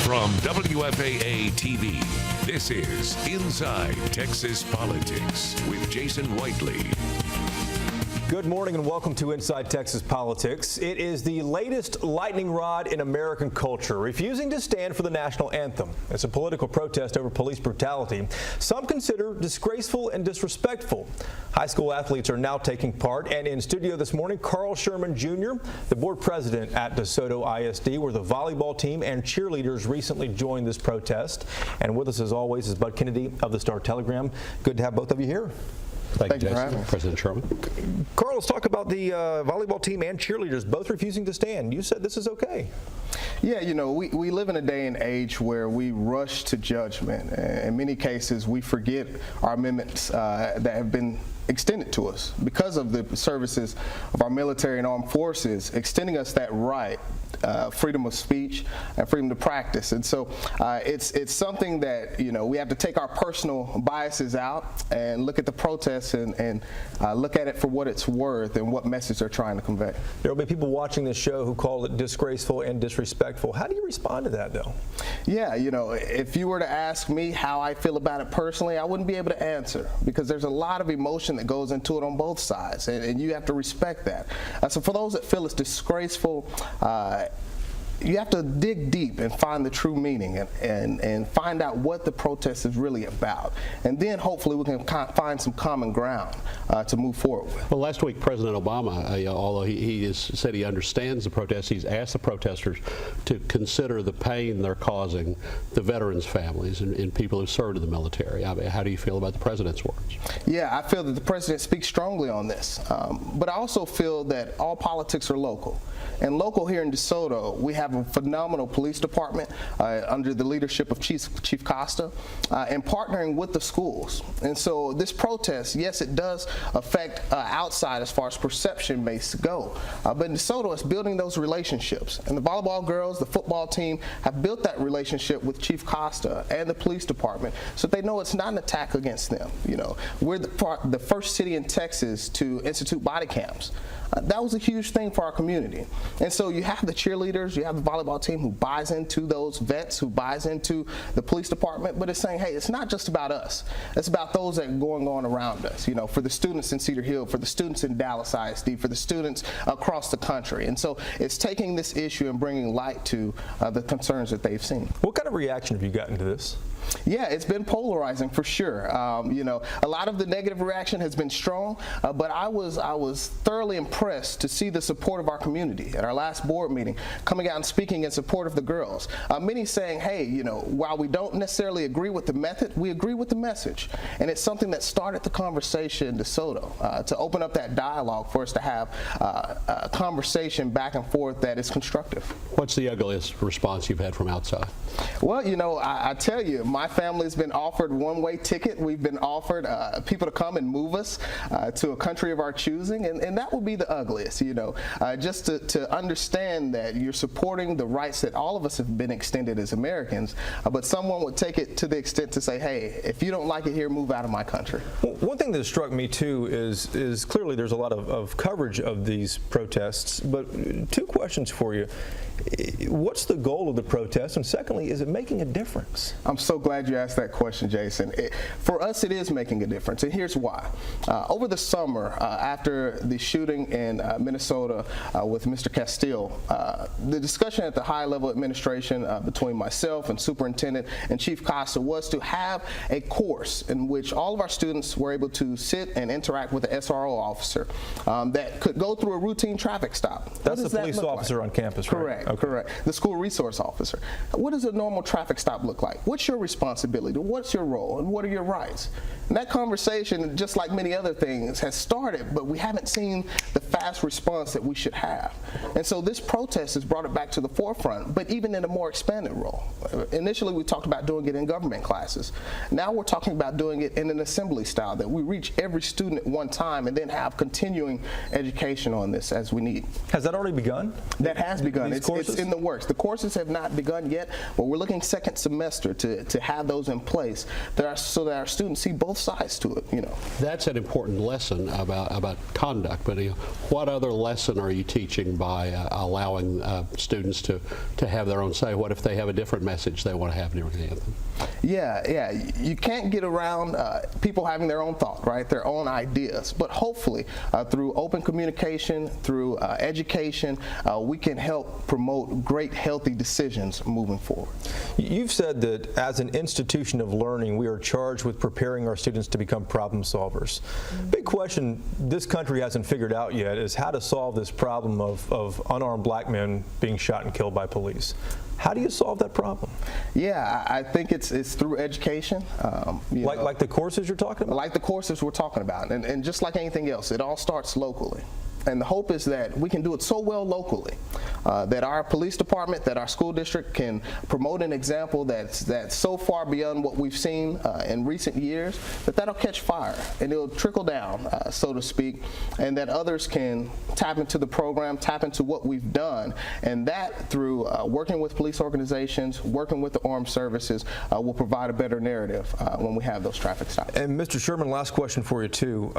From WFAA TV, this is Inside Texas Politics with Jason Whiteley. Good morning and welcome to Inside Texas Politics. It is the latest lightning rod in American culture, refusing to stand for the national anthem. It's a political protest over police brutality. Some consider disgraceful and disrespectful. High school athletes are now taking part, and in studio this morning, Carl Sherman Jr., the board president at DeSoto ISD, where the volleyball team and cheerleaders recently joined this protest. And with us as always is Bud Kennedy of the Star-Telegram. Good to have both of you here. Thank you, Jason. President Sherman. Carl, let's talk about the volleyball team and cheerleaders both refusing to stand. You said this is okay. Yeah, you know, we live in a day and age where we rush to judgment. In many cases, we forget our amendments that have been extended to us because of the services of our military and armed forces, extending us that right, freedom of speech and freedom to practice. And so it's something that, you know, we have to take our personal biases out and look at the protests and look at it for what it's worth and what message they're trying to convey. There will be people watching this show who call it disgraceful and disrespectful. How do you respond to that, though? Yeah, you know, if you were to ask me how I feel about it personally, I wouldn't be able to answer because there's a lot of emotion that goes into it on both sides, and you have to respect that. So for those that feel it's disgraceful, you have to dig deep and find the true meaning and find out what the protest is really about. And then hopefully we can find some common ground to move forward with. Well, last week President Obama, although he has said he understands the protests, he's asked the protesters to consider the pain they're causing the veterans' families and people who served in the military. I mean, how do you feel about the president's words? Yeah, I feel that the president speaks strongly on this. But I also feel that all politics are local. And local here in DeSoto, we have a phenomenal police department under the leadership of Chief Costa and partnering with the schools. And so this protest, yes, it does affect outside as far as perception may go. But in DeSoto, it's building those relationships. And the volleyball girls, the football team have built that relationship with Chief Costa and the police department so they know it's not an attack against them. You know, we're the first city in Texas to institute body cams. That was a huge thing for our community. And so you have the cheerleaders, you have the volleyball team who buys into those vets, who buys into the police department, but it's saying, hey, it's not just about us. It's about those that are going on around us, you know, for the students in Cedar Hill, for the students in Dallas ISD, for the students across the country. And so it's taking this issue and bringing light to the concerns that they've seen. What kind of reaction have you gotten to this? Yeah, it's been polarizing for sure. You know, a lot of the negative reaction has been strong, but I was thoroughly impressed to see the support of our community at our last board meeting, coming out and speaking in support of the girls. Many saying, hey, you know, while we don't necessarily agree with the method, we agree with the message. And it's something that started the conversation in DeSoto to open up that dialogue for us to have a conversation back and forth that is constructive. What's the ugliest response you've had from outside? Well, you know, I tell you, my family's been offered one-way ticket. We've been offered people to come and move us to a country of our choosing, and that would be the ugliest, you know, just to understand that you're supporting the rights that all of us have been extended as Americans, but someone would take it to the extent to say, hey, if you don't like it here, move out of my country. Well, one thing that struck me too is clearly there's a lot of coverage of these protests, but two questions for you. What's the goal of the protest? And secondly, is it making a difference? I'm so glad you asked that question, Jason. For us, it is making a difference, and here's why. Over the summer, after the shooting in Minnesota with Mr. Castile, the discussion at the high-level administration between myself and Superintendent and Chief Costa was to have a course in which all of our students were able to sit and interact with the SRO officer that could go through a routine traffic stop. That's the police officer on campus, right? Correct. Okay. Correct. The school resource officer. What does a normal traffic stop look like? What's your responsibility? What's your role? And what are your rights? And that conversation, just like many other things, has started, but we haven't seen the fast response that we should have. And so this protest has brought it back to the forefront, but even in a more expanded role. Initially, we talked about doing it in government classes. Now we're talking about doing it in an assembly style, that we reach every student at one time and then have continuing education on this as we need. Has that already begun? That has begun. It's in the works. The courses have not begun yet, but we're looking looking second semester to have those in place so that our students see both sides to it. That's an important lesson about conduct, but what other lesson are you teaching by allowing students to have their own say? What if they have a different message they want to have during the anthem? Yeah, you can't get around people having their own thought, right? Their own ideas. But hopefully, through open communication, through education, we can help promote great, healthy decisions moving forward. You've said that as an institution of learning, we are charged with preparing our students to become problem solvers. Big question this country hasn't figured out yet is how to solve this problem of unarmed black men being shot and killed by police. How do you solve that problem? Yeah, I think it's through education. Like the courses you're talking about? Like the courses we're talking about. And just like anything else, it all starts locally. And the hope is that we can do it so well locally that our police department, that our school district can promote an example that's so far beyond what we've seen in recent years, that'll catch fire and it'll trickle down, so to speak, and that others can tap into the program, tap into what we've done, and that through working with police organizations, working with the armed services, will provide a better narrative when we have those traffic stops. And Mr. Sherman, last question for you too.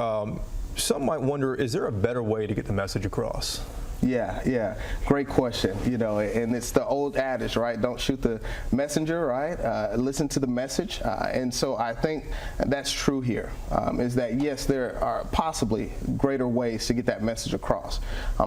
Some might wonder, is there a better way to get the message across? Yeah, great question. And it's the old adage, right? Don't shoot the messenger, right? Listen to the message. And so I think that's true here, is that yes, there are possibly greater ways to get that message across.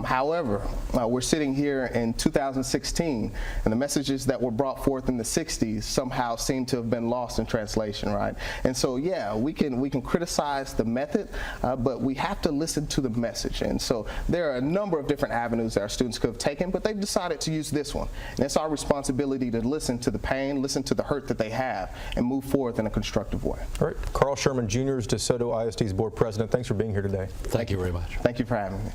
However, we're sitting here in 2016, and the messages that were brought forth in the 60s somehow seem to have been lost in translation, right? And so yeah, we can criticize the method, but we have to listen to the message. And so there are a number of different avenues that our students could have taken, but they've decided to use this one. And it's our responsibility to listen to the pain, listen to the hurt that they have, and move forward in a constructive way. All right. Carl Sherman, Jr. is DeSoto ISD's Board President. Thanks for being here today. Thank you very much. Thank you for having me.